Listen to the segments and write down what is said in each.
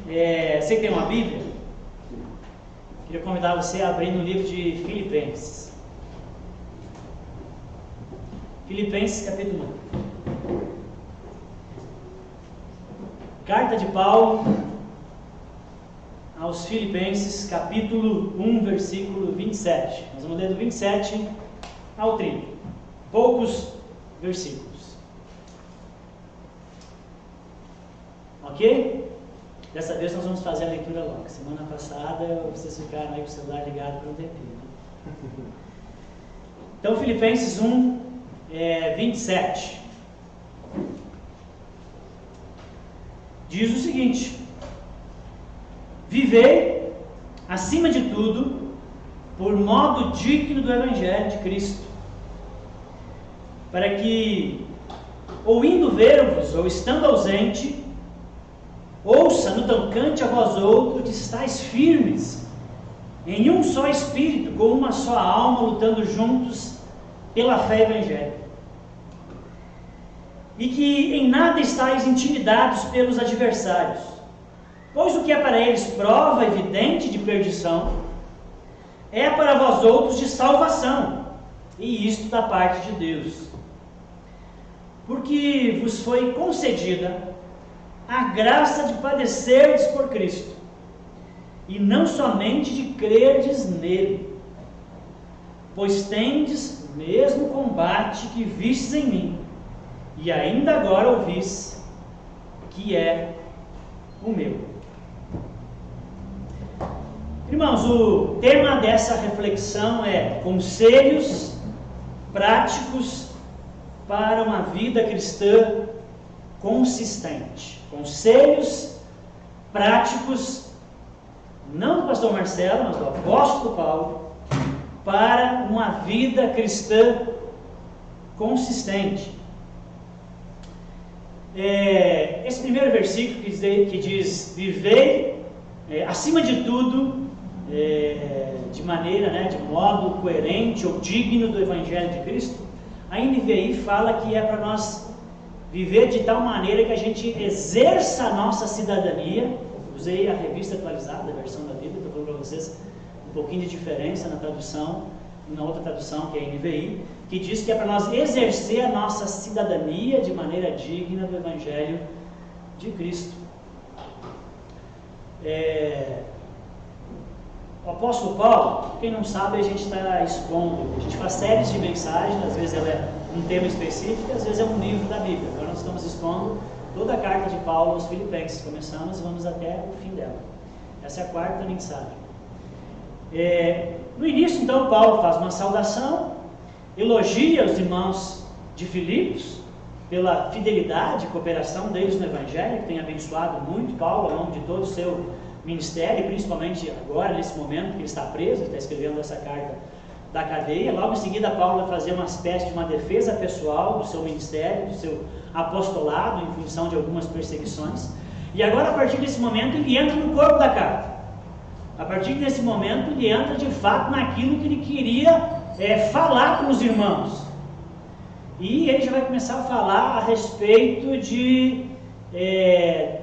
Você que tem uma Bíblia, queria convidar você a abrir no livro de Filipenses. Filipenses capítulo 1. Carta de Paulo aos Filipenses, capítulo 1, versículo 27. Nós vamos ler do 27 ao 30. Poucos versículos. Ok? Dessa vez nós vamos fazer a leitura logo. Semana passada vocês ficaram aí com o celular ligado por um tempinho. Né? Então, Filipenses 1, 27. Diz o seguinte: vivei, acima de tudo, por modo digno do Evangelho de Cristo, para que, ou indo ver-vos, ou estando ausente, ouça no tocante a vós outros que estáis firmes, em um só espírito, com uma só alma, lutando juntos pela fé evangélica. E que em nada estáis intimidados pelos adversários, pois o que é para eles prova evidente de perdição, é para vós outros de salvação, e isto da parte de Deus. Porque vos foi concedida a graça de padecerdes por Cristo, e não somente de crerdes nele, pois tendes o mesmo combate que vistes em mim, e ainda agora ouvis, que é o meu. Irmãos, o tema dessa reflexão é conselhos práticos para uma vida cristã consistente. Conselhos práticos, não do pastor Marcelo, mas do apóstolo Paulo, para uma vida cristã consistente. Esse primeiro versículo que diz vivei, acima de tudo, de maneira, de modo coerente ou digno do Evangelho de Cristo, a NVI fala que é para nós viver de tal maneira que a gente exerça a nossa cidadania. Usei a revista atualizada, a versão da Bíblia, estou falando para vocês um pouquinho de diferença na tradução e na outra tradução, que é a NVI, que diz que é para nós exercer a nossa cidadania de maneira digna do Evangelho de Cristo. O apóstolo Paulo, quem não sabe, a gente está expondo, a gente faz séries de mensagens, às vezes ela é um tema específico, às vezes é um livro da Bíblia. Agora nós estamos expondo toda a carta de Paulo aos Filipenses, começamos e vamos até o fim dela. Essa é a quarta mensagem. No início, então, Paulo faz uma saudação, elogia os irmãos de Filipos pela fidelidade e cooperação deles no Evangelho, que tem abençoado muito Paulo ao longo de todo o seu ministério, principalmente agora, nesse momento que ele está preso, ele está escrevendo essa carta da cadeia. Logo em seguida, Paulo vai fazer uma espécie de uma defesa pessoal do seu ministério, do seu apostolado, em função de algumas perseguições. E agora, a partir desse momento, ele entra no corpo da carta. A partir desse momento, ele entra de fato naquilo que ele queria falar com os irmãos. E ele já vai começar a falar a respeito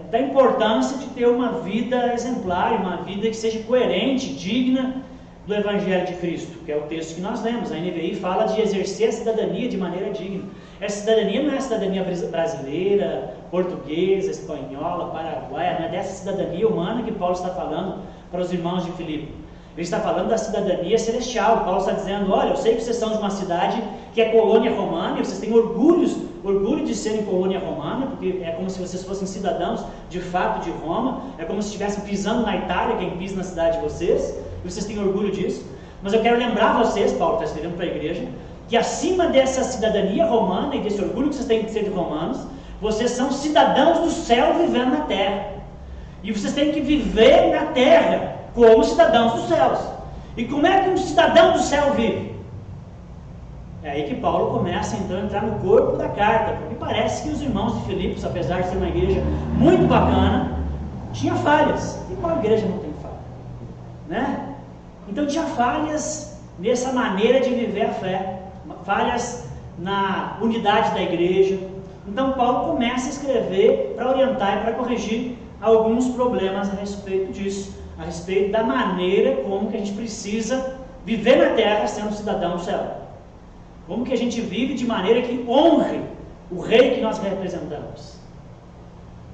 da importância de ter uma vida exemplar, uma vida que seja coerente, digna do Evangelho de Cristo, que é o texto que nós lemos. A NVI fala de exercer a cidadania de maneira digna. Essa cidadania não é a cidadania brasileira, portuguesa, espanhola, paraguaia, não é dessa cidadania humana que Paulo está falando para os irmãos de Filipe. Ele está falando da cidadania celestial. Paulo está dizendo: olha, eu sei que vocês são de uma cidade que é colônia romana, e vocês têm orgulho de serem colônia romana, porque é como se vocês fossem cidadãos de fato de Roma, é como se estivessem pisando na Itália, quem pisa na cidade de vocês, e vocês têm orgulho disso. Mas eu quero lembrar vocês, Paulo está escrevendo para a igreja, que acima dessa cidadania romana e desse orgulho que vocês têm de ser de romanos, vocês são cidadãos do céu vivendo na terra. E vocês têm que viver na terra como cidadãos dos céus. E como é que um cidadão do céu vive? É aí que Paulo começa então a entrar no corpo da carta, porque parece que os irmãos de Filipos, apesar de ser uma igreja muito bacana, tinha falhas. E qual igreja não tem falha? Né? Então tinha falhas nessa maneira de viver a fé, falhas na unidade da igreja. Então Paulo começa a escrever para orientar e para corrigir alguns problemas a respeito disso, a respeito da maneira como que a gente precisa viver na terra sendo cidadão do céu. Como que a gente vive de maneira que honre o rei que nós representamos.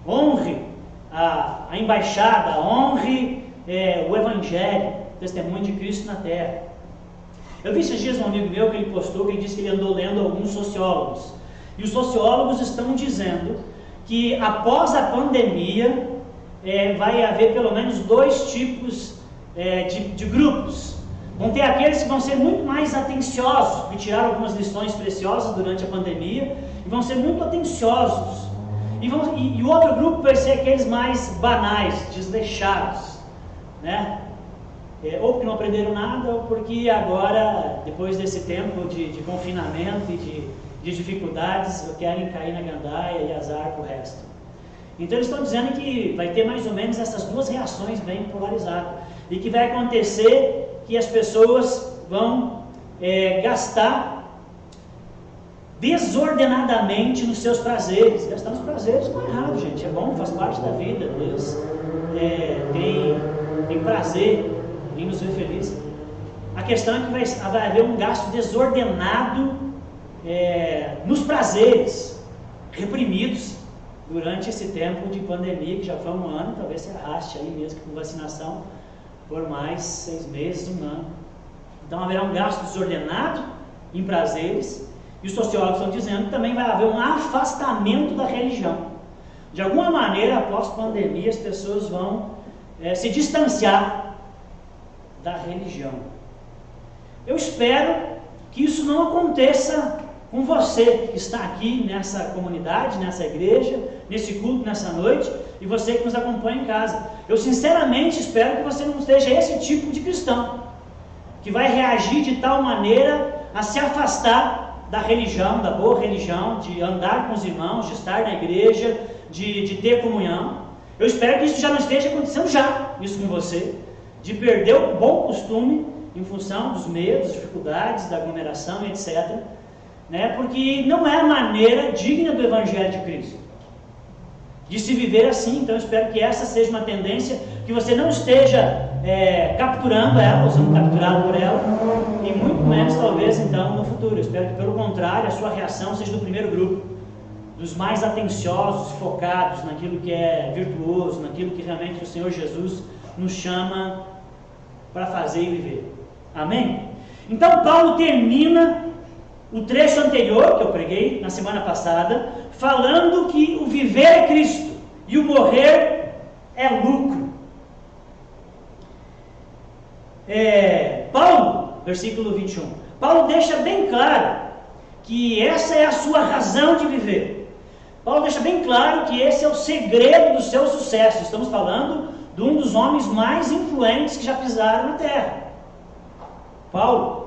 Honre a embaixada, honre o evangelho, o testemunho de Cristo na terra. Eu vi esses dias um amigo meu que ele postou, que ele disse que ele andou lendo alguns sociólogos. E os sociólogos estão dizendo que após a pandemia vai haver pelo menos 2 tipos de grupos. Vão ter aqueles que vão ser muito mais atenciosos, que tiraram algumas lições preciosas durante a pandemia, e vão ser muito atenciosos. E o outro grupo vai ser aqueles mais banais, desleixados, né? Ou porque não aprenderam nada, ou porque agora, depois desse tempo de confinamento e de dificuldades, querem cair na gandaia e azar para o resto. Então eles estão dizendo que vai ter mais ou menos essas 2 reações bem polarizadas, e que vai acontecer que as pessoas vão gastar desordenadamente nos seus prazeres. Gastar nos prazeres não é errado, gente, é bom, faz parte da vida. Deus tem prazer em nos ver felizes. A questão é que vai haver um gasto desordenado nos prazeres, reprimidos durante esse tempo de pandemia, que já foi 1 ano, talvez se arraste aí mesmo com vacinação por mais 6 meses, 1 ano. Então haverá um gasto desordenado em prazeres, e os sociólogos estão dizendo que também vai haver um afastamento da religião. De alguma maneira, após a pandemia, as pessoas vão se distanciar da religião. Eu espero que isso não aconteça com você que está aqui nessa comunidade, nessa igreja, nesse culto, nessa noite, e você que nos acompanha em casa. Eu sinceramente espero que você não seja esse tipo de cristão, que vai reagir de tal maneira a se afastar da religião, da boa religião, de andar com os irmãos, de estar na igreja, de ter comunhão. Eu espero que isso já não esteja acontecendo isso com você, de perder o bom costume em função dos medos, dificuldades, da aglomeração, etc., porque não é a maneira digna do Evangelho de Cristo, de se viver assim. Então eu espero que essa seja uma tendência, que você não esteja capturando ela, ou sendo capturado por ela, e muito menos talvez então no futuro. Eu espero que pelo contrário a sua reação seja do primeiro grupo, dos mais atenciosos, focados naquilo que é virtuoso, naquilo que realmente o Senhor Jesus nos chama para fazer e viver. Amém? Então Paulo termina o trecho anterior que eu preguei na semana passada, falando que o viver é Cristo e o morrer é lucro. Paulo, versículo 21, Paulo deixa bem claro que essa é a sua razão de viver. Paulo deixa bem claro que esse é o segredo do seu sucesso. Estamos falando de um dos homens mais influentes que já pisaram na terra, Paulo.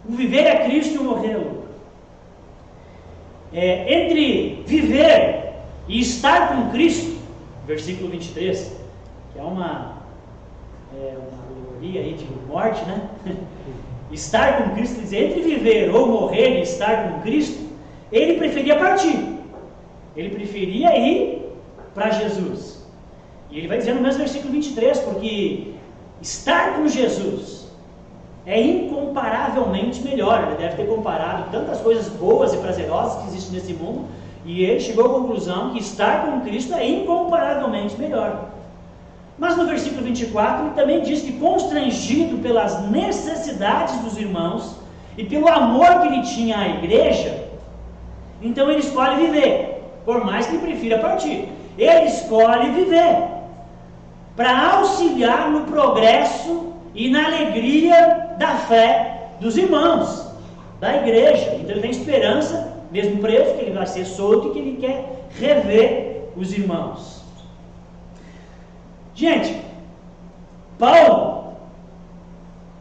O viver é Cristo e o morrer é lucro. Entre viver e estar com Cristo, versículo 23, que é uma alegoria aí de morte, né? Estar com Cristo, quer dizer, entre viver ou morrer e estar com Cristo, ele preferia partir, ele preferia ir para Jesus. E ele vai dizer no mesmo versículo 23, porque estar com Jesus é incomparavelmente melhor. Ele deve ter comparado tantas coisas boas e prazerosas que existem nesse mundo, e ele chegou à conclusão que estar com Cristo é incomparavelmente melhor. Mas no versículo 24 ele também diz que, constrangido pelas necessidades dos irmãos e pelo amor que ele tinha à igreja, então ele escolhe viver, por mais que ele prefira partir. Ele escolhe viver para auxiliar no progresso e na alegria da fé dos irmãos, da igreja. Então ele tem esperança, mesmo preso, que ele vai ser solto e que ele quer rever os irmãos. Gente, Paulo,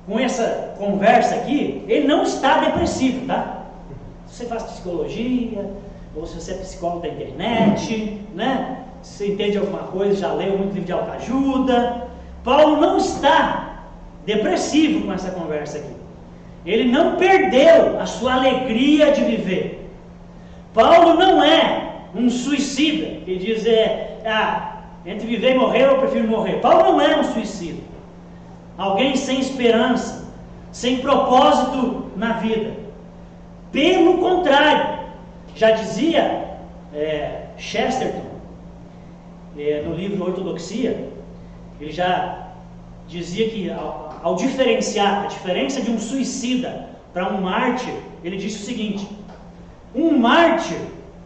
com essa conversa aqui, ele não está depressivo, tá? Se você faz psicologia, ou se você é psicólogo da internet, né? Se você entende alguma coisa, já leu muito livro de autoajuda, Paulo não está depressivo com essa conversa aqui. Ele não perdeu a sua alegria de viver. Paulo não é um suicida, que diz, entre viver e morrer eu prefiro morrer. Paulo não é um suicida, alguém sem esperança, sem propósito na vida. Pelo contrário, já dizia Chesterton, no livro Ortodoxia, ele já dizia que ao diferenciar a diferença de um suicida para um mártir, ele disse o seguinte: um mártir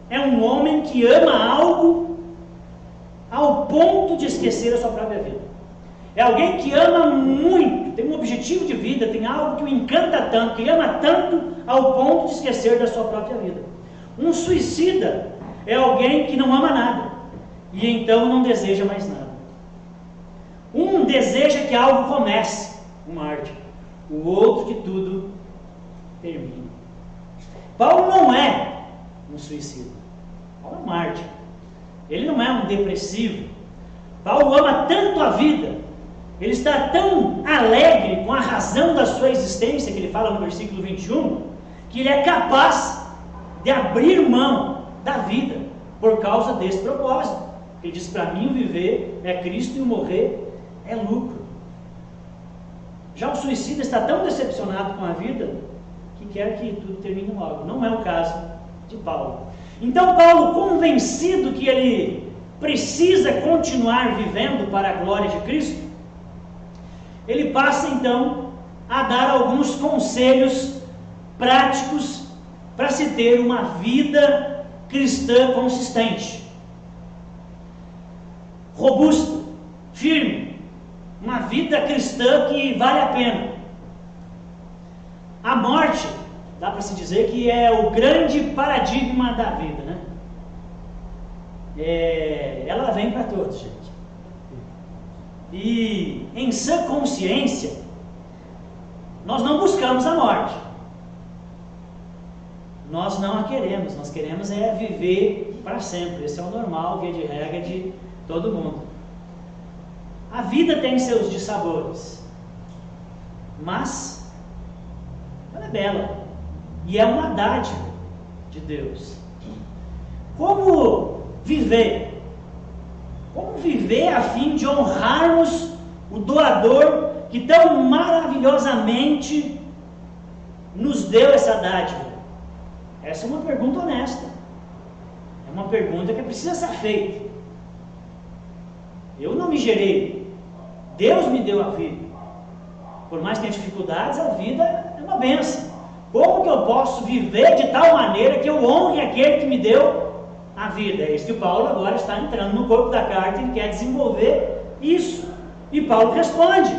é um homem que ama algo ao ponto de esquecer a sua própria vida. É alguém que ama muito, tem um objetivo de vida, tem algo que o encanta tanto, que ama tanto ao ponto de esquecer da sua própria vida. Um suicida é alguém que não ama nada e então não deseja mais nada. Um deseja que algo comece, um mártir. O outro que tudo termine. Paulo não é um suicida. Paulo é um mártir. Ele não é um depressivo. Paulo ama tanto a vida, ele está tão alegre com a razão da sua existência, que ele fala no versículo 21, que ele é capaz de abrir mão da vida por causa desse propósito. Ele diz: para mim o viver é Cristo e o morrer é lucro. Já o suicida está tão decepcionado com a vida que quer que tudo termine logo. Não é o caso de Paulo. Então Paulo, convencido que ele precisa continuar vivendo para a glória de Cristo, ele passa então a dar alguns conselhos práticos para se ter uma vida cristã consistente, robusta, firme, uma vida cristã que vale a pena. A morte, dá para se dizer que é o grande paradigma da vida, né? Ela vem para todos, gente. E em sã consciência, nós não buscamos a morte. Nós não a queremos, nós queremos viver para sempre. Esse é o normal, via de regra de todo mundo. A vida tem seus dissabores, mas ela é bela e é uma dádiva de Deus. Como viver? Como viver a fim de honrarmos o doador que tão maravilhosamente nos deu essa dádiva? Essa é uma pergunta honesta. É uma pergunta que precisa ser feita. Eu não me gerei. Deus me deu a vida. Por mais que tenha dificuldades, a vida é uma bênção. Como que eu posso viver de tal maneira que eu honre aquele que me deu a vida? É isso que o Paulo agora está entrando no corpo da carta e quer desenvolver isso. E Paulo responde.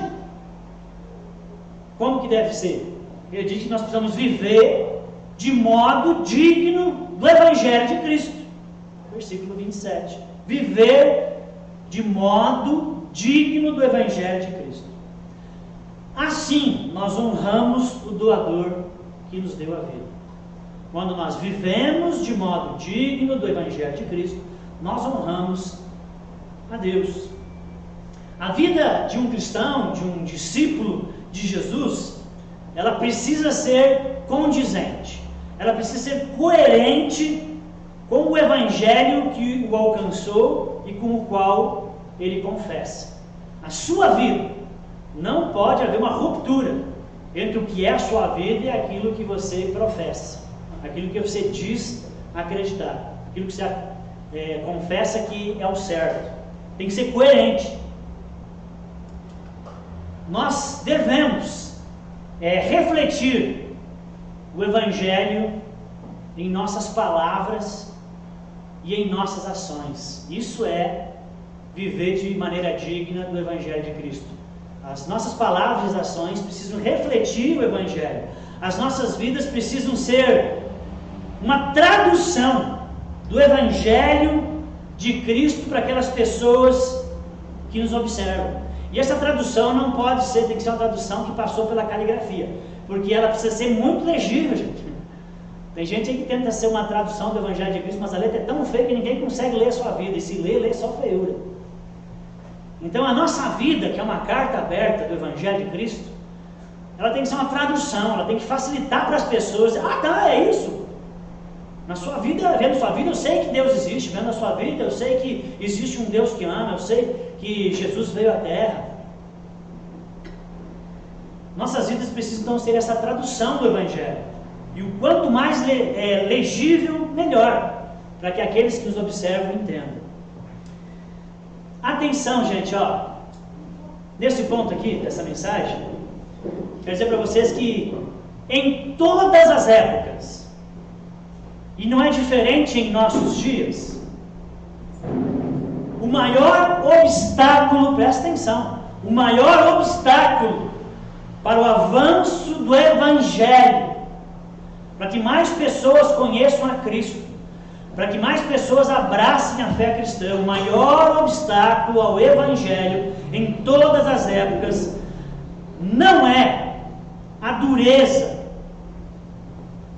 Como que deve ser? Ele diz que nós precisamos viver de modo digno do Evangelho de Cristo. Versículo 27. Viver de modo digno do Evangelho de Cristo. Assim, nós honramos o doador que nos deu a vida. Quando nós vivemos de modo digno do Evangelho de Cristo, nós honramos a Deus. A vida de um cristão, de um discípulo de Jesus, ela precisa ser condizente, ela precisa ser coerente com o Evangelho que o alcançou e com o qual ele confessa. A sua vida, não pode haver uma ruptura entre o que é a sua vida e aquilo que você professa, aquilo que você diz acreditar, aquilo que você confessa que é o certo. Tem que ser coerente. Nós devemos refletir o Evangelho em nossas palavras e em nossas ações. Isso é viver de maneira digna do Evangelho de Cristo. As nossas palavras e ações precisam refletir o Evangelho. As nossas vidas precisam ser uma tradução do Evangelho de Cristo para aquelas pessoas que nos observam. E essa tradução não pode ser, tem que ser uma tradução que passou pela caligrafia, porque ela precisa ser muito legível, gente. Tem gente aí que tenta ser uma tradução do Evangelho de Cristo, mas a letra é tão feia que ninguém consegue ler a sua vida, e se lê só feiura. Então a nossa vida, que é uma carta aberta do Evangelho de Cristo, ela tem que ser uma tradução, ela tem que facilitar para as pessoas. Ah, tá, é isso. Na sua vida, vendo a sua vida, eu sei que Deus existe. Vendo a sua vida, eu sei que existe um Deus que ama. Eu sei que Jesus veio à Terra. Nossas vidas precisam então ser essa tradução do Evangelho. E o quanto mais legível, melhor, para que aqueles que nos observam entendam. Atenção, gente, ó. Nesse ponto aqui, dessa mensagem, quero dizer para vocês que em todas as épocas, e não é diferente em nossos dias, o maior obstáculo, presta atenção, o maior obstáculo para o avanço do Evangelho, para que mais pessoas conheçam a Cristo, para que mais pessoas abracem a fé cristã, o maior obstáculo ao Evangelho em todas as épocas não é a dureza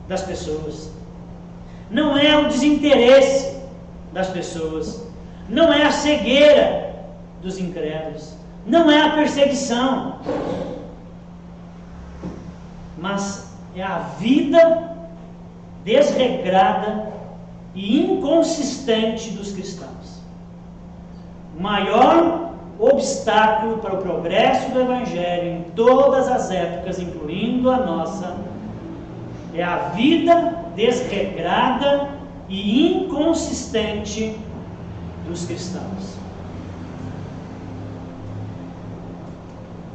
das pessoas, não é o desinteresse das pessoas, não é a cegueira dos incrédulos, não é a perseguição, mas é a vida desregrada e inconsistente dos cristãos. O maior obstáculo para o progresso do Evangelho em todas as épocas, incluindo a nossa, é a vida desregrada e inconsistente dos cristãos.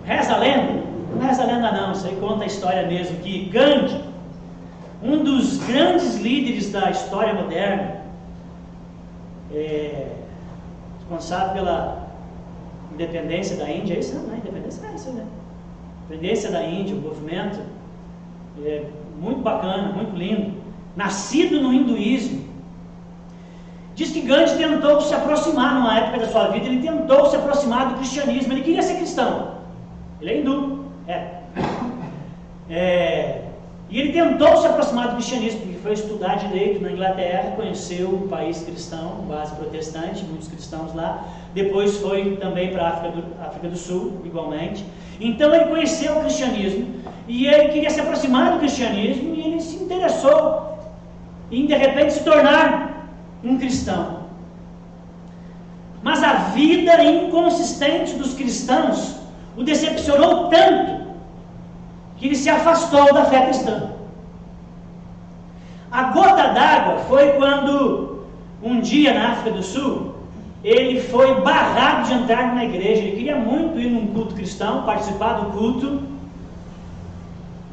Reza a lenda? Não reza a lenda não, isso aí conta a história mesmo, que Gandhi, um dos grandes líderes da história moderna, responsável pela independência da Índia, isso não é independência, é isso, né? Independência da Índia, o movimento muito bacana, muito lindo, nascido no hinduísmo. Diz que Gandhi tentou se aproximar, numa época da sua vida, ele tentou se aproximar do cristianismo, ele queria ser cristão, ele é hindu, e ele tentou se aproximar do cristianismo, porque foi estudar direito na Inglaterra, conheceu o país cristão, base protestante, muitos cristãos lá. Depois foi também para a África do Sul, igualmente. Então ele conheceu o cristianismo, e ele queria se aproximar do cristianismo, e ele se interessou em, de repente, se tornar um cristão. Mas a vida inconsistente dos cristãos o decepcionou tanto, que ele se afastou da fé cristã. A gota d'água foi quando, um dia na África do Sul, ele foi barrado de entrar numa igreja. Ele queria muito ir num culto cristão, participar do culto.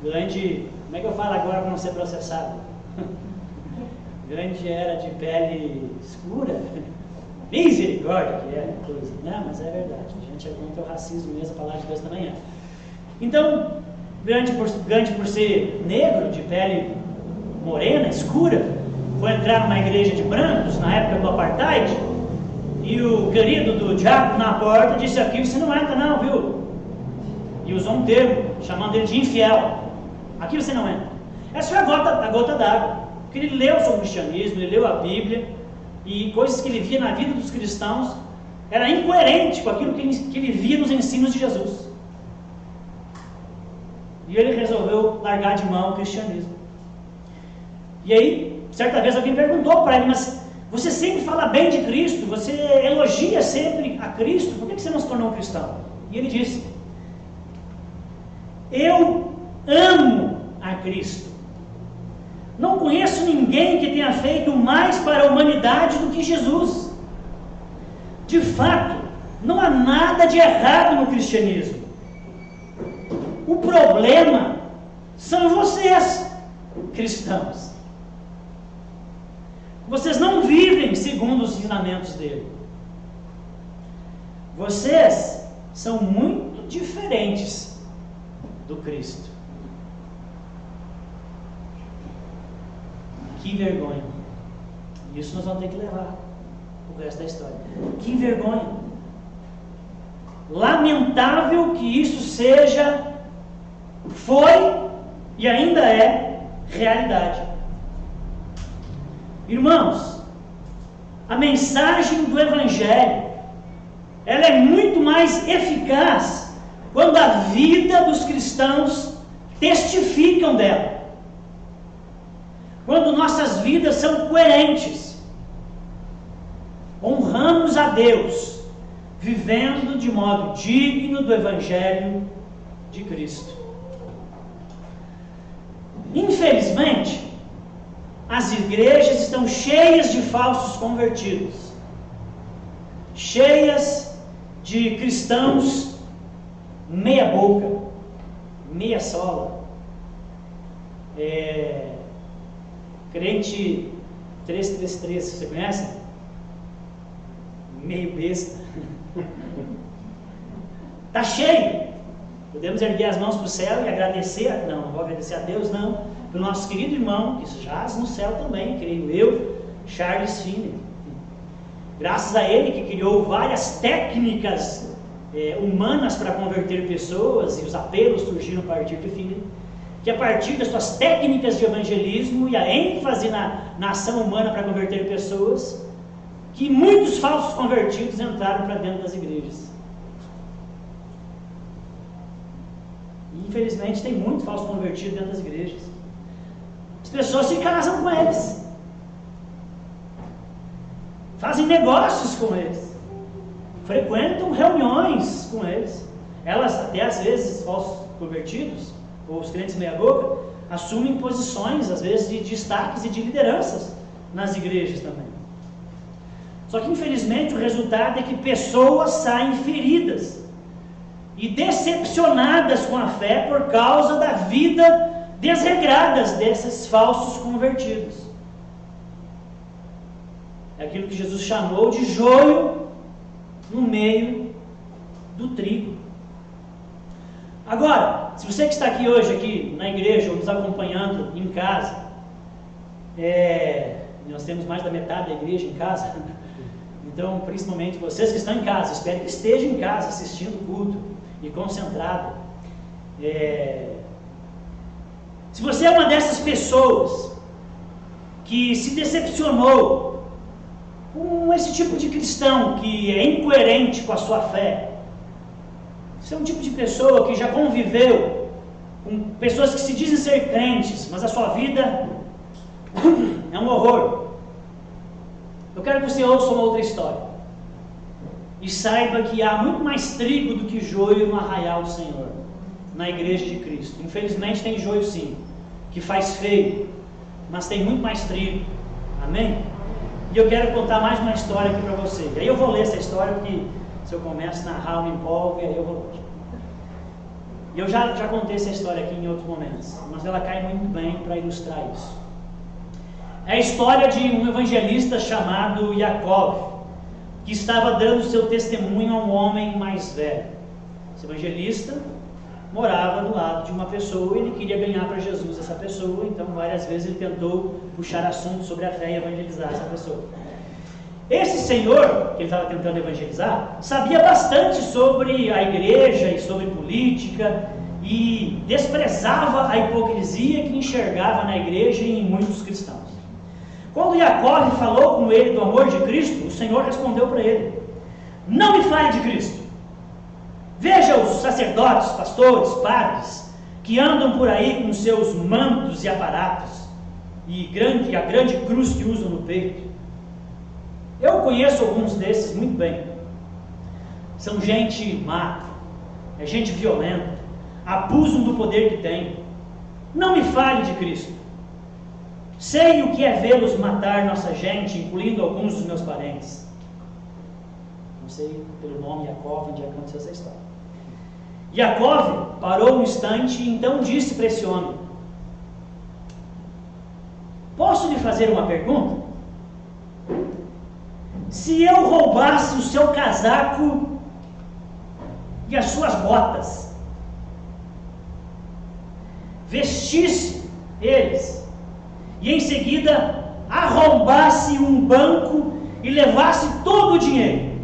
Grande, como é que eu falo agora para não ser processado? Grande era de pele escura. Misericórdia que é coisa, né? Mas é verdade, a gente é contra o racismo mesmo, a palavra de Deus também é. Então, Gandhi por ser negro, de pele morena, escura, foi entrar numa igreja de brancos, na época do apartheid, e o querido do diabo na porta disse: aqui você não entra não, viu? E usou um termo, chamando ele de infiel. Aqui você não entra. Essa foi a gota d'água, porque ele leu sobre o cristianismo, ele leu a Bíblia, e coisas que ele via na vida dos cristãos era incoerente com aquilo que ele via nos ensinos de Jesus. E ele resolveu largar de mão o cristianismo. E aí, certa vez alguém perguntou para ele: mas você sempre fala bem de Cristo, você elogia sempre a Cristo, por que você não se tornou um cristão? E ele disse: eu amo a Cristo. Não conheço ninguém que tenha feito mais para a humanidade do que Jesus. De fato, não há nada de errado no cristianismo. O problema são vocês, cristãos. Vocês não vivem segundo os ensinamentos dele. Vocês são muito diferentes do Cristo. Que vergonha. Isso nós vamos ter que levar o resto da história. Que vergonha. Lamentável que isso foi e ainda é realidade. Irmãos, a mensagem do Evangelho, ela é muito mais eficaz quando a vida dos cristãos testificam dela. quando nossas vidas são coerentes, honramos a Deus, vivendo de modo digno do Evangelho de Cristo. Infelizmente, as igrejas estão cheias de falsos convertidos, cheias de cristãos meia boca, meia sola, crente 333, você conhece? Meio besta. Está cheio. Podemos erguer as mãos para o céu e agradecer, não vou agradecer a Deus, não, pelo nosso querido irmão, que jaz no céu também, creio eu, Charles Finney. Graças a ele, que criou várias técnicas humanas para converter pessoas, e os apelos surgiram a partir de Finney, que a partir das suas técnicas de evangelismo e a ênfase na ação humana para converter pessoas, que muitos falsos convertidos entraram para dentro das igrejas. E, infelizmente, tem muito falso convertido dentro das igrejas. As pessoas se casam com eles, fazem negócios com eles, frequentam reuniões com eles. Elas, até às vezes, falsos convertidos, ou os crentes meia boca, assumem posições, às vezes, de destaques e de lideranças nas igrejas também. Só que, infelizmente, o resultado é que pessoas saem feridas e decepcionadas com a fé por causa da vida desregrada desses falsos convertidos. É aquilo que Jesus chamou de joio no meio do trigo. Agora, se você que está aqui hoje, aqui na igreja, ou nos acompanhando em casa, nós temos mais da metade da igreja em casa, então, principalmente vocês que estão em casa, espero que estejam em casa assistindo o culto e concentrado. Se você é uma dessas pessoas que se decepcionou com esse tipo de cristão que é incoerente com a sua fé, você é um tipo de pessoa que já conviveu com pessoas que se dizem ser crentes, mas a sua vida é um horror. Eu quero que você ouça uma outra história e saiba que há muito mais trigo do que joio no arraial do Senhor, na igreja de Cristo. Infelizmente tem joio sim, que faz feio, mas tem muito mais trigo. Amém? E eu quero contar mais uma história aqui para você. E aí eu vou ler essa história, porque se eu começo a narrar, eu me empolgo, e aí eu vou. E eu já contei essa história aqui em outros momentos, mas ela cai muito bem para ilustrar isso. É a história de um evangelista chamado Yaakov, que estava dando seu testemunho a um homem mais velho. Esse evangelista morava do lado de uma pessoa e ele queria ganhar para Jesus essa pessoa, então várias vezes ele tentou puxar assuntos sobre a fé e evangelizar essa pessoa. Esse senhor, que ele estava tentando evangelizar, sabia bastante sobre a igreja e sobre política e desprezava a hipocrisia que enxergava na igreja e em muitos cristãos. Quando Yaakov falou com ele do amor de Cristo, o Senhor respondeu para ele: não me fale de Cristo. Veja os sacerdotes, pastores, padres, que andam por aí com seus mantos e aparatos, e a grande cruz que usam no peito. Eu conheço alguns desses muito bem. São gente má, é gente violenta, abusam do poder que têm. Não me fale de Cristo. Sei o que é vê-los matar nossa gente, incluindo alguns dos meus parentes. Não sei pelo nome Yaakov onde aconteceu essa história. Yaakov parou um instante e então disse para esse homem: posso lhe fazer uma pergunta? Se eu roubasse o seu casaco e as suas botas, vestisse eles, e em seguida arrombasse um banco e levasse todo o dinheiro,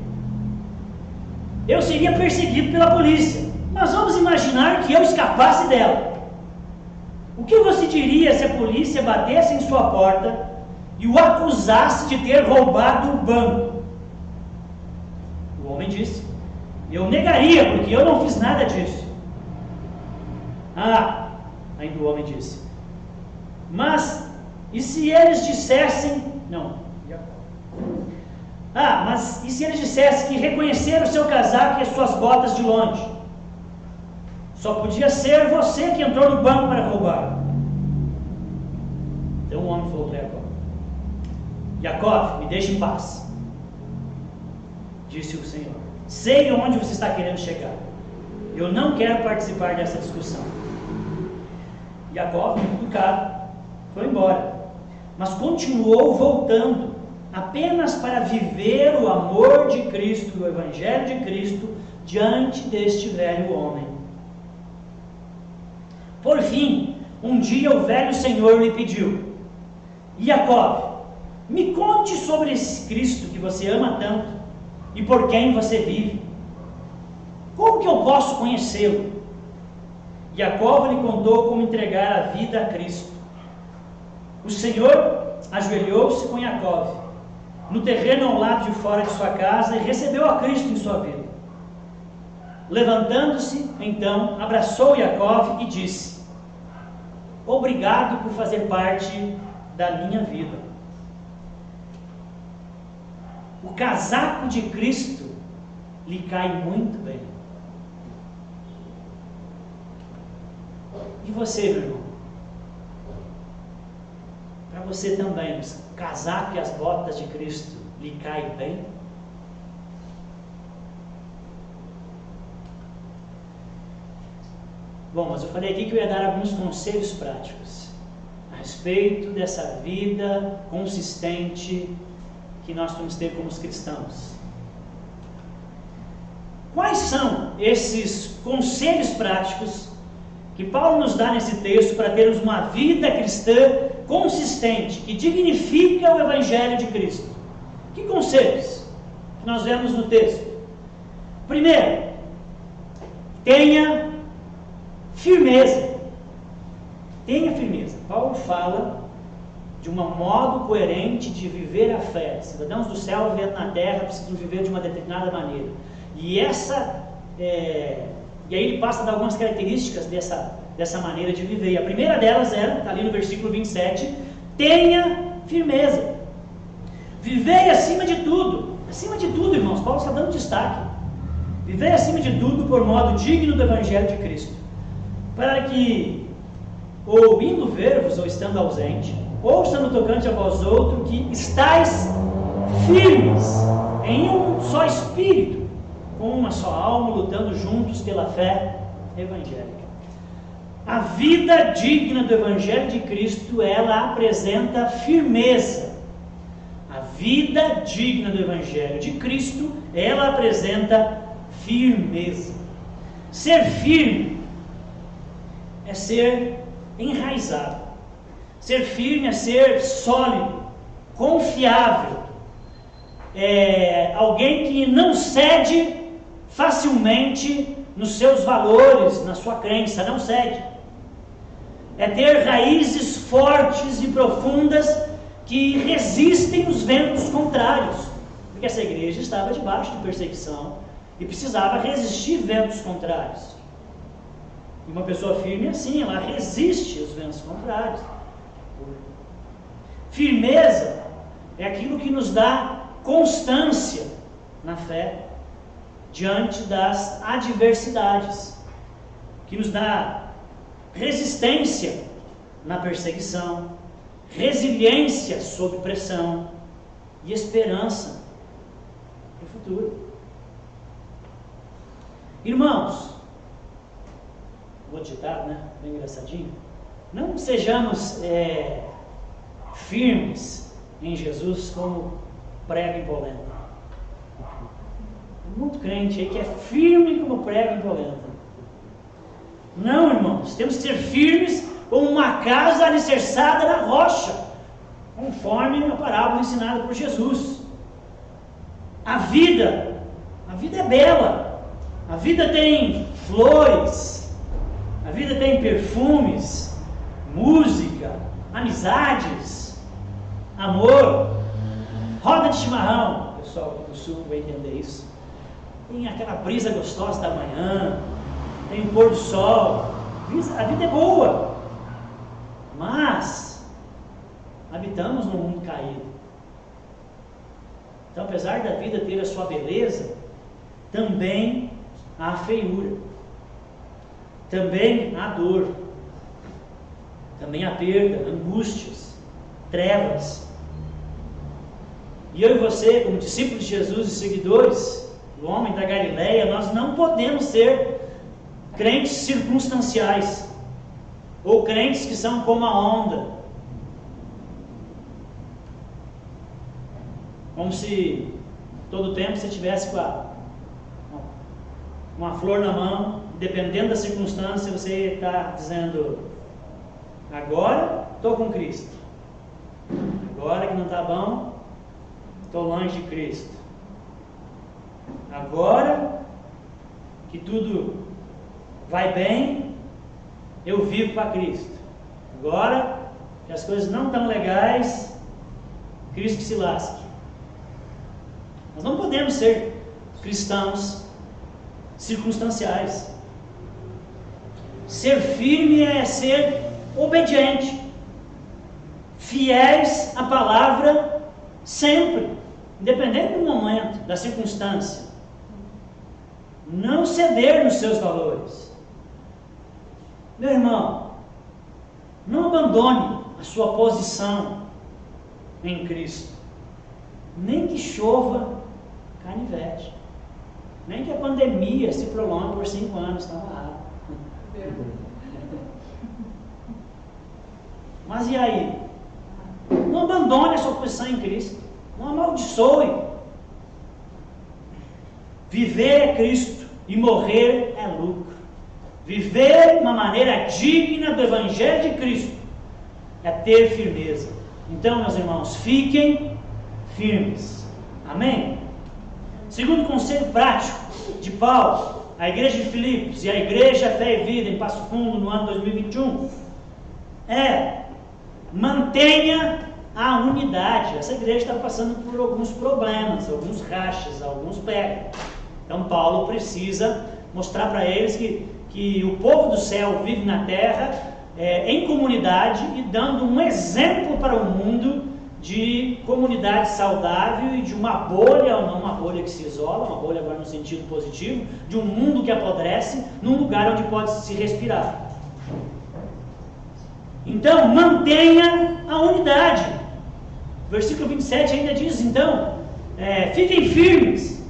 eu seria perseguido pela polícia, mas vamos imaginar que eu escapasse dela. O que você diria se a polícia batesse em sua porta e o acusasse de ter roubado o banco? O homem disse: eu negaria, porque eu não fiz nada disso. Ainda o homem disse: mas E se eles dissessem... Não, mas e se eles dissessem que reconheceram o seu casaco e as suas botas de longe? Só podia ser você que entrou no banco para roubar. Então um homem falou para Jacó: Jacó, me deixe em paz. Disse o Senhor: sei onde você está querendo chegar. Eu não quero participar dessa discussão. Jacó, muito educado, foi embora, mas continuou voltando, apenas para viver o amor de Cristo, o Evangelho de Cristo, diante deste velho homem. Por fim, um dia o velho Senhor lhe pediu: Jacó, me conte sobre esse Cristo que você ama tanto e por quem você vive. Como que eu posso conhecê-lo? Jacó lhe contou como entregar a vida a Cristo. O Senhor ajoelhou-se com Jacó no terreno ao lado de fora de sua casa e recebeu a Cristo em sua vida. Levantando-se, então, abraçou Jacó e disse: obrigado por fazer parte da minha vida. O casaco de Cristo lhe cai muito bem. E você, meu irmão? Para você também, o casaco e as botas de Cristo lhe caem bem? Bom, mas eu falei aqui que eu ia dar alguns conselhos práticos a respeito dessa vida consistente que nós temos que ter como cristãos. Quais são esses conselhos práticos que Paulo nos dá nesse texto para termos uma vida cristã consistente, que dignifica o Evangelho de Cristo? Que conselhos que nós vemos no texto? Primeiro, tenha firmeza. Tenha firmeza. Paulo fala de um modo coerente de viver a fé. Cidadãos do céu vivendo na terra precisam viver de uma determinada maneira. E aí ele passa a dar algumas características dessa maneira de viver. E a primeira delas está ali no versículo 27, tenha firmeza. Vivei acima de tudo. Acima de tudo, irmãos, Paulo está dando destaque. Vivei acima de tudo por modo digno do Evangelho de Cristo, para que, ou indo ver-vos, ou estando ausente, ouça no tocante a vós outro, que estáis firmes em um só espírito, com uma só alma, lutando juntos pela fé evangélica. A vida digna do Evangelho de Cristo, ela apresenta firmeza. A vida digna do Evangelho de Cristo, ela apresenta firmeza. Ser firme é ser enraizado. Ser firme é ser sólido, confiável. É alguém que não cede facilmente nos seus valores, na sua crença, não cede. É ter raízes fortes e profundas que resistem os ventos contrários, porque essa igreja estava debaixo de perseguição e precisava resistir ventos contrários. E uma pessoa firme é assim, ela resiste aos ventos contrários. Firmeza é aquilo que nos dá constância na fé diante das adversidades, que nos dá resistência na perseguição, resiliência sob pressão e esperança no futuro. Irmãos, vou digitar, né? Bem engraçadinho. Não sejamos firmes em Jesus como prego em polenta. Tem muito crente aí que é firme como prego em polenta. Não, irmãos, temos que ser firmes como uma casa alicerçada na rocha, conforme a parábola ensinada por Jesus. A vida é bela, a vida tem flores, a vida tem perfumes, música, amizades, amor, roda de chimarrão, o pessoal do sul vai entender isso. Tem aquela brisa gostosa da manhã, tem o pôr do sol, a vida é boa, mas habitamos num mundo caído. Então, apesar da vida ter a sua beleza, também há feiura, também há dor, também há perda, angústias, trevas. E eu e você, como discípulos de Jesus e seguidores do homem da Galileia, nós não podemos ser crentes circunstanciais, ou crentes que são como a onda, como se todo tempo você tivesse com uma flor na mão, dependendo da circunstância, você está dizendo: agora estou com Cristo, agora que não está bom, estou longe de Cristo, agora que tudo vai bem, eu vivo para Cristo, agora que as coisas não estão legais, Cristo que se lasque. Nós não podemos ser cristãos circunstanciais. Ser firme é ser obediente, fiéis à palavra sempre, independente do momento, da circunstância. Não ceder nos seus valores. Meu irmão, não abandone a sua posição em Cristo. Nem que chova canivete, nem que a pandemia se prolongue por 5 anos, está amarrado. Mas e aí? Não abandone a sua posição em Cristo, não amaldiçoe. Viver é Cristo e morrer é lucro. Viver de uma maneira digna do Evangelho de Cristo é ter firmeza. Então, meus irmãos, fiquem firmes. Amém? Segundo conselho prático de Paulo à igreja de Filipos e à igreja Fé e Vida em Passo Fundo no ano 2021 é: mantenha a unidade. Essa igreja está passando por alguns problemas, alguns rachas, alguns pecas. Então Paulo precisa mostrar para eles que o povo do céu vive na terra em comunidade e dando um exemplo para o mundo de comunidade saudável e de uma bolha, ou não uma bolha que se isola, uma bolha agora no sentido positivo, de um mundo que apodrece, num lugar onde pode se respirar. Então, mantenha a unidade. Versículo 27 ainda diz, então, fiquem firmes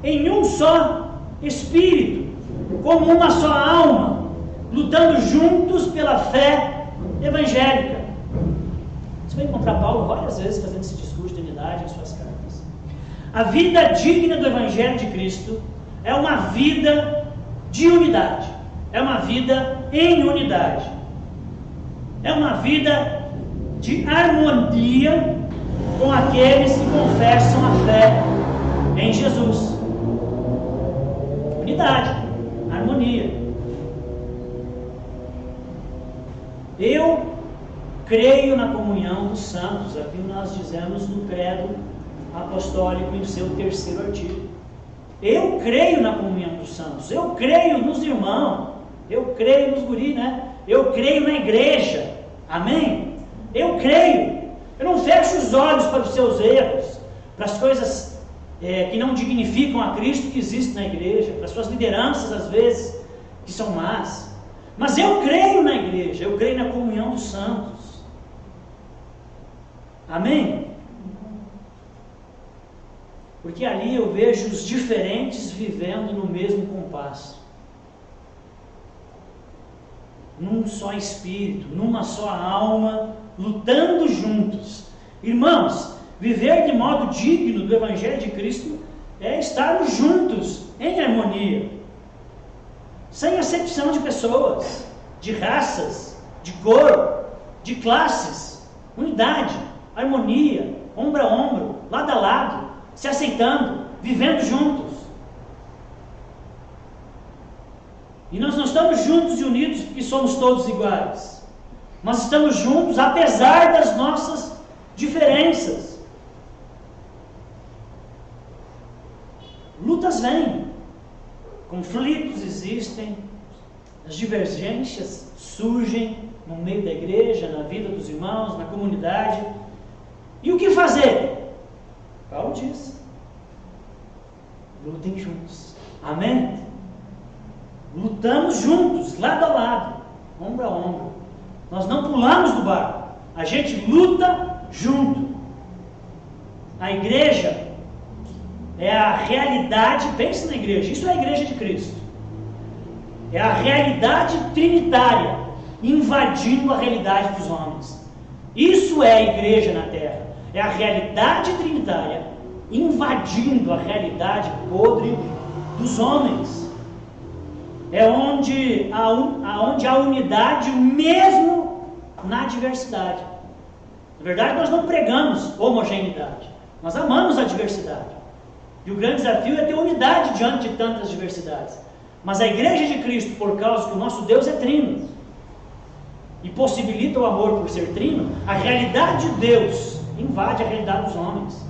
em um só espírito, como uma só alma, lutando juntos pela fé evangélica. Você vai encontrar Paulo várias vezes fazendo esse discurso de unidade em suas cartas. A vida digna do Evangelho de Cristo é uma vida de unidade, é uma vida em unidade, é uma vida de harmonia com aqueles que confessam a fé em Jesus. Unidade, harmonia. Eu creio na comunhão dos santos, aqui nós dizemos no credo apostólico em seu 3º artigo. Eu creio na comunhão dos santos, eu creio nos irmãos, eu creio nos guris, né? Eu creio na igreja, amém? Eu creio, eu não fecho os olhos para os seus erros, para as coisas que não dignificam a Cristo que existe na igreja, para as suas lideranças às vezes, que são más, mas eu creio na igreja, eu creio na comunhão dos santos. Amém? Porque ali eu vejo os diferentes vivendo no mesmo compasso, num só espírito, numa só alma, lutando juntos. Irmãos, viver de modo digno do Evangelho de Cristo é estarmos juntos, em harmonia, sem acepção de pessoas, de raças, de cor, de classes, unidade, harmonia, ombro a ombro, lado a lado, se aceitando, vivendo juntos. E nós não estamos juntos e unidos porque somos todos iguais, mas estamos juntos apesar das nossas diferenças. Lutas vêm, conflitos existem, as divergências surgem, no meio da igreja, na vida dos irmãos, na comunidade. E o que fazer? Paulo diz: lutem juntos. Amém? Lutamos juntos, lado a lado, ombro a ombro. Nós não pulamos do barco, a gente luta junto. A igreja é a realidade, pense na igreja, isso é a igreja de Cristo. É a realidade trinitária invadindo a realidade dos homens. Isso é a igreja na terra. É a realidade trinitária invadindo a realidade podre dos homens. É onde há unidade mesmo na diversidade. Na verdade, nós não pregamos homogeneidade. Nós amamos a diversidade. E o grande desafio é ter unidade diante de tantas diversidades. Mas a igreja de Cristo, por causa que o nosso Deus é trino, e possibilita o amor por ser trino, a realidade de Deus invade a realidade dos homens.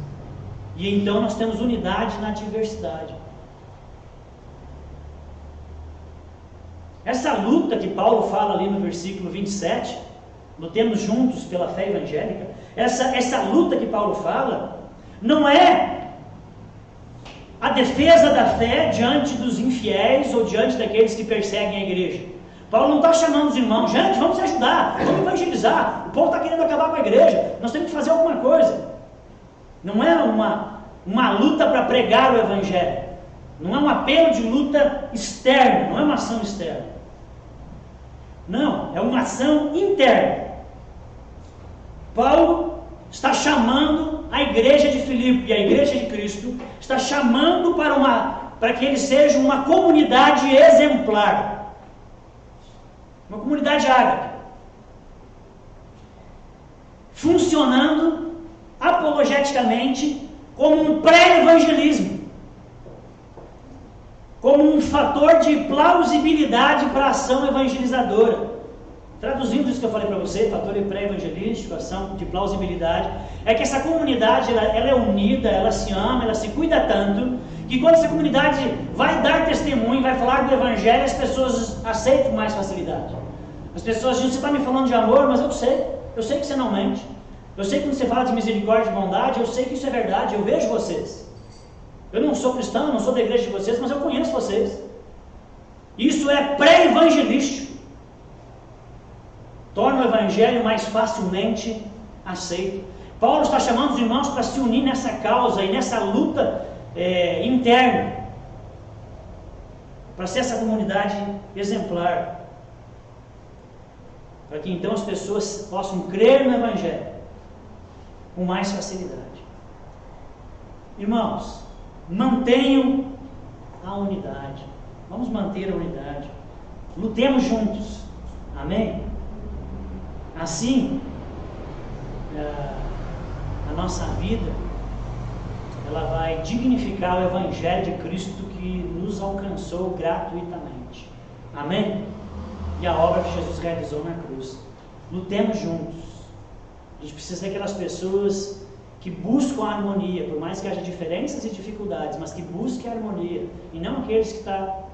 E então nós temos unidade na diversidade. Essa luta que Paulo fala ali no versículo 27, lutemos juntos pela fé evangélica, essa luta que Paulo fala, não é a defesa da fé diante dos infiéis ou diante daqueles que perseguem a igreja. Paulo não está chamando os irmãos: gente, vamos se ajudar, vamos evangelizar, o povo está querendo acabar com a igreja, nós temos que fazer alguma coisa. Não é uma luta para pregar o evangelho, não é um apelo de luta externa, não é uma ação externa. Não, é uma ação interna. Paulo está chamando a igreja de Filipe e a igreja de Cristo, está chamando para que eles sejam uma comunidade exemplar, uma comunidade ágape, funcionando apologeticamente como um pré-evangelismo, como um fator de plausibilidade para a ação evangelizadora. Traduzindo isso que eu falei para você, fator de pré-evangelístico, ação de plausibilidade, é que essa comunidade ela é unida, ela se ama, ela se cuida tanto, que quando essa comunidade vai dar testemunho, vai falar do evangelho, as pessoas aceitam com mais facilidade. As pessoas dizem: você está me falando de amor, mas eu sei que você não mente. Eu sei que quando você fala de misericórdia e bondade, eu sei que isso é verdade, eu vejo vocês. Eu não sou cristão, eu não sou da igreja de vocês, mas eu conheço vocês. Isso é pré-evangelístico. Torna o evangelho mais facilmente aceito. Paulo está chamando os irmãos para se unir nessa causa e nessa luta interna, para ser essa comunidade exemplar, para que então as pessoas possam crer no evangelho com mais facilidade. Irmãos, mantenham a unidade. Vamos manter a unidade. Lutemos juntos. Amém? Assim, a nossa vida, ela vai dignificar o evangelho de Cristo que nos alcançou gratuitamente. Amém? E a obra que Jesus realizou na cruz. Lutemos juntos. A gente precisa ser aquelas pessoas que buscam a harmonia, por mais que haja diferenças e dificuldades, mas que busquem a harmonia, e não aqueles que estão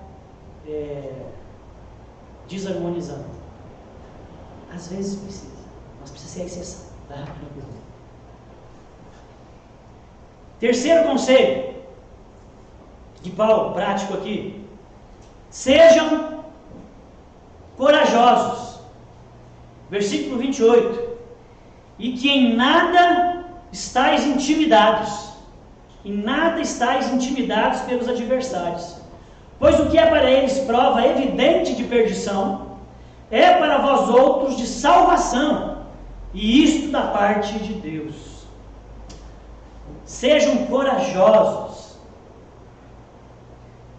desarmonizando. Às vezes precisa, mas precisa ser a exceção. Tá? Terceiro conselho de Paulo, prático aqui: sejam corajosos. Versículo 28. E que em nada estáis intimidados. Em nada estáis intimidados pelos adversários. Pois o que é para eles prova evidente de perdição, é para vós outros de salvação, e isto da parte de Deus. Sejam corajosos.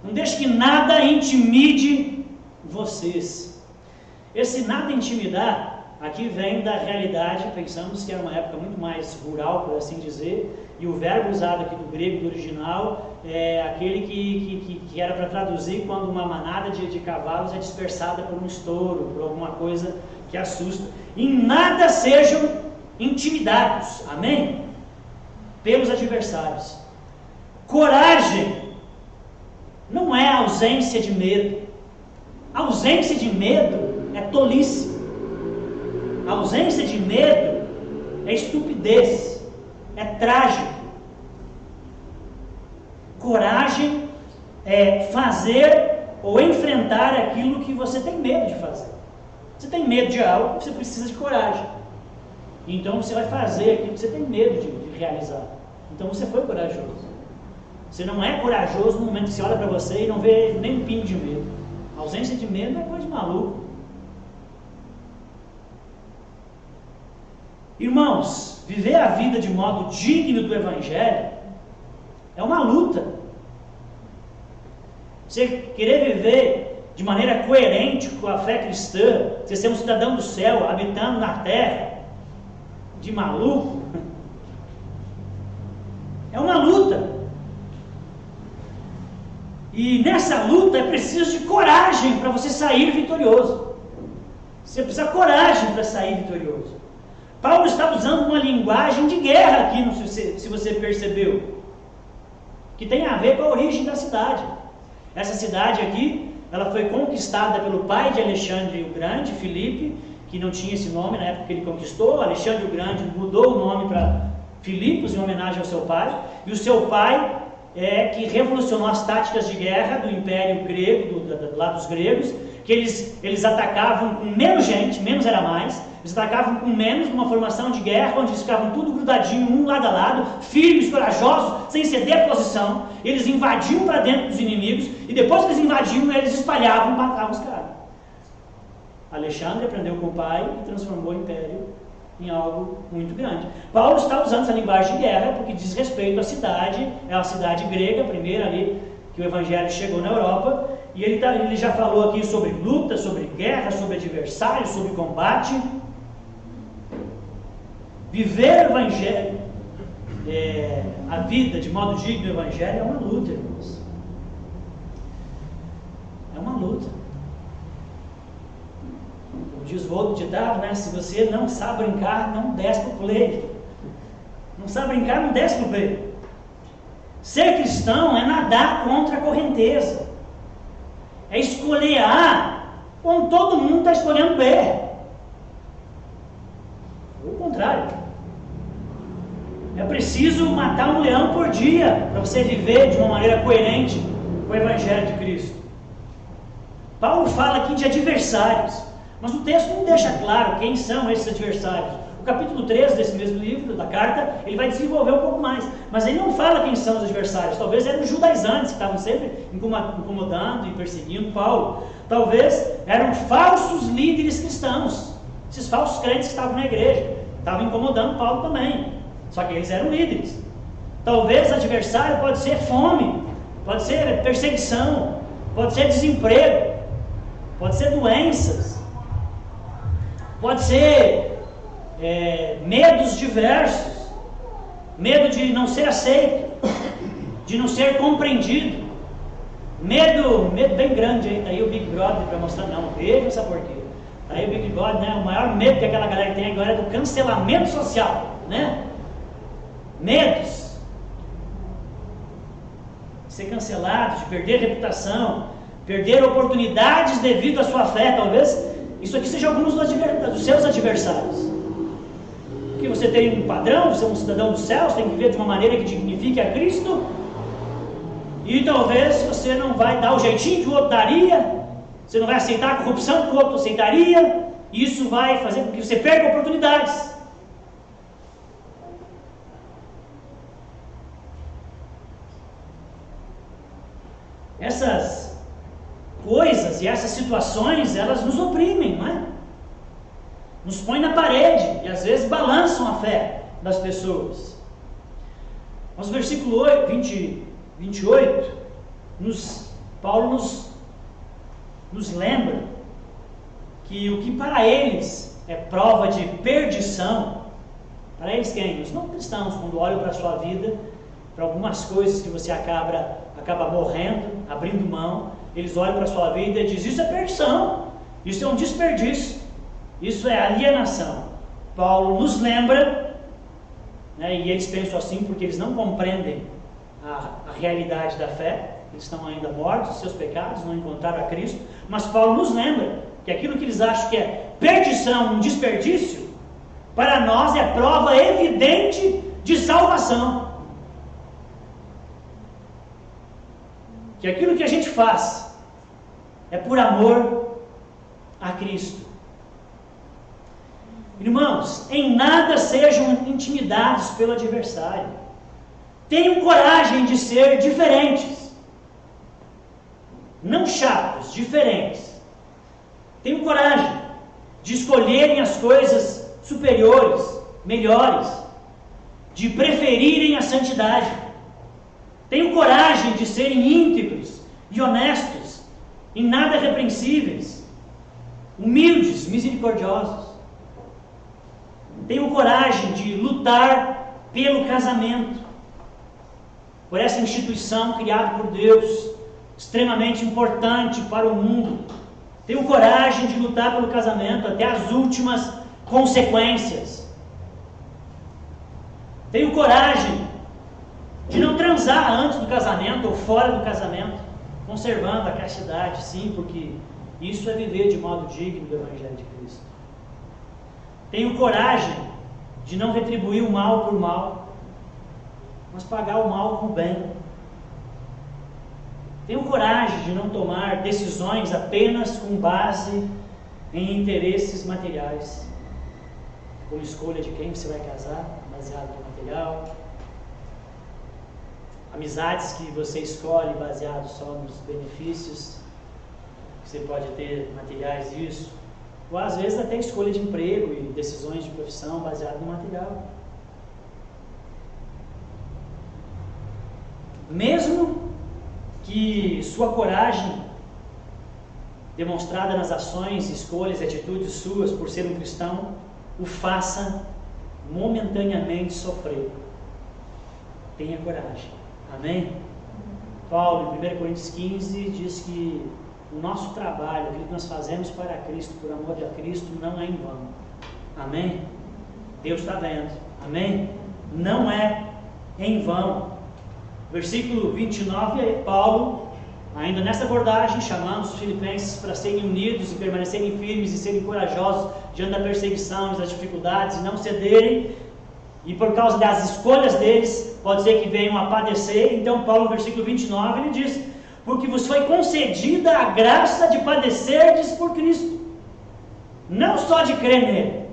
Não deixe que nada intimide vocês. Esse nada intimidar aqui vem da realidade. Pensamos que era uma época muito mais rural, por assim dizer, e o verbo usado aqui do grego, do original, é aquele que era para traduzir quando uma manada de cavalos é dispersada por um estouro, por alguma coisa que assusta. Em nada sejam intimidados, amém? Pelos adversários. Coragem não é ausência de medo. A ausência de medo é tolice. A ausência de medo é estupidez, é trágico. Coragem é fazer ou enfrentar aquilo que você tem medo de fazer. Você tem medo de algo, você precisa de coragem. Então você vai fazer aquilo que você tem medo de realizar. Então você foi corajoso. Você não é corajoso no momento que você olha para você e não vê nem um pingo de medo. A ausência de medo é coisa de maluco. Irmãos, viver a vida de modo digno do Evangelho é uma luta. Você querer viver de maneira coerente com a fé cristã, você ser um cidadão do céu, habitando na terra, de maluco, é uma luta. E nessa luta é preciso de coragem para você sair vitorioso. Você precisa de coragem para sair vitorioso. Paulo está usando uma linguagem de guerra aqui, se você percebeu, que tem a ver com a origem da cidade. Essa cidade aqui, ela foi conquistada pelo pai de Alexandre o Grande, Filipe, que não tinha esse nome na época que ele conquistou. Alexandre o Grande mudou o nome para Filipos em homenagem ao seu pai, e o seu pai que revolucionou as táticas de guerra do Império Grego, lá dos gregos, que eles atacavam com menos gente, menos era mais, eles atacavam com menos, numa formação de guerra, onde eles ficavam tudo grudadinho, um lado a lado, firmes, corajosos, sem ceder a posição. Eles invadiam para dentro dos inimigos, e depois que eles invadiam, eles espalhavam e matavam os caras. Alexandre aprendeu com o pai e transformou o império em algo muito grande. Paulo está usando essa linguagem de guerra porque diz respeito à cidade, é a cidade grega, a primeira ali que o evangelho chegou na Europa, e ele já falou aqui sobre luta, sobre guerra, sobre adversário, sobre combate. Viver o evangelho, a vida de modo digno do evangelho é uma luta, irmãos. É uma luta. Como diz o outro ditado, né? Se você não sabe brincar, não desce pro play. Não sabe brincar, não desce pro play. Ser cristão é nadar contra a correnteza. É escolher A quando todo mundo está escolhendo B. Ou o contrário. É preciso matar um leão por dia para você viver de uma maneira coerente com o Evangelho de Cristo. Paulo fala aqui de adversários, mas o texto não deixa claro quem são esses adversários. O capítulo 13 desse mesmo livro, da carta, ele vai desenvolver um pouco mais, mas ele não fala quem são os adversários. Talvez eram os judaizantes que estavam sempre incomodando e perseguindo Paulo. Talvez eram falsos líderes cristãos, esses falsos crentes que estavam na igreja, estavam incomodando Paulo também, só que eles eram líderes. Talvez adversário pode ser fome, pode ser perseguição, pode ser desemprego, pode ser doenças, pode ser medos diversos, medo de não ser aceito, de não ser compreendido, medo bem grande. Aí o Big Brother para mostrar, não, veja essa porquê. Aí o Big Brother, né, o maior medo que aquela galera tem agora é do cancelamento social, né? Medos de ser cancelado, de perder reputação, perder oportunidades devido à sua fé. Talvez isso aqui seja alguns dos seus adversários. Porque você tem um padrão, você é um cidadão do céu, você tem que viver de uma maneira que dignifique a Cristo, e talvez você não vai dar o jeitinho que o outro daria, você não vai aceitar a corrupção que o outro aceitaria, e isso vai fazer com que você perca oportunidades. Essas coisas e essas situações, elas nos oprimem, não é? Nos põem na parede e às vezes balançam a fé das pessoas. Mas o versículo 28, Paulo nos lembra que o que para eles é prova de perdição, para eles quem? Os não cristãos, quando olham para a sua vida, para algumas coisas que você acaba morrendo, abrindo mão, eles olham para a sua vida e dizem, isso é perdição, isso é um desperdício, isso é alienação. Paulo nos lembra, né, e eles pensam assim porque eles não compreendem a realidade da fé, eles estão ainda mortos, seus pecados, não encontraram a Cristo, mas Paulo nos lembra que aquilo que eles acham que é perdição, um desperdício, para nós é prova evidente de salvação. Que aquilo que a gente faz é por amor a Cristo. Irmãos, em nada sejam intimidados pelo adversário. Tenham coragem de ser diferentes. Não chatos, diferentes. Tenham coragem de escolherem as coisas superiores, melhores, de preferirem a santidade. Tenham coragem de serem íntegros e honestos, em nada repreensíveis, humildes, misericordiosos. Tenham coragem de lutar pelo casamento, por essa instituição criada por Deus, extremamente importante para o mundo. Tenham coragem de lutar pelo casamento até as últimas consequências. Tenham coragem de não transar antes do casamento ou fora do casamento, conservando a castidade, sim, porque isso é viver de modo digno do Evangelho de Cristo. Tenham coragem de não retribuir o mal por mal, mas pagar o mal com o bem. Tenham coragem de não tomar decisões apenas com base em interesses materiais, como escolha de quem você vai casar, baseado no material, amizades que você escolhe baseado só nos benefícios que você pode ter materiais disso, ou às vezes até escolha de emprego e decisões de profissão baseado no material. Mesmo que sua coragem demonstrada nas ações, escolhas e atitudes suas por ser um cristão o faça momentaneamente sofrer, tenha coragem. Amém? Paulo, em 1 Coríntios 15, diz que o nosso trabalho, aquilo que nós fazemos para Cristo, por amor a Cristo, não é em vão. Amém? Deus está vendo. Amém? Não é em vão. Versículo 29, Paulo, ainda nessa abordagem, chamando os filipenses para serem unidos e permanecerem firmes e serem corajosos diante da perseguição e das dificuldades e não cederem, e por causa das escolhas deles, pode ser que venham a padecer. Então Paulo, no versículo 29, ele diz: porque vos foi concedida a graça de padecerdes por Cristo, não só de crer nele.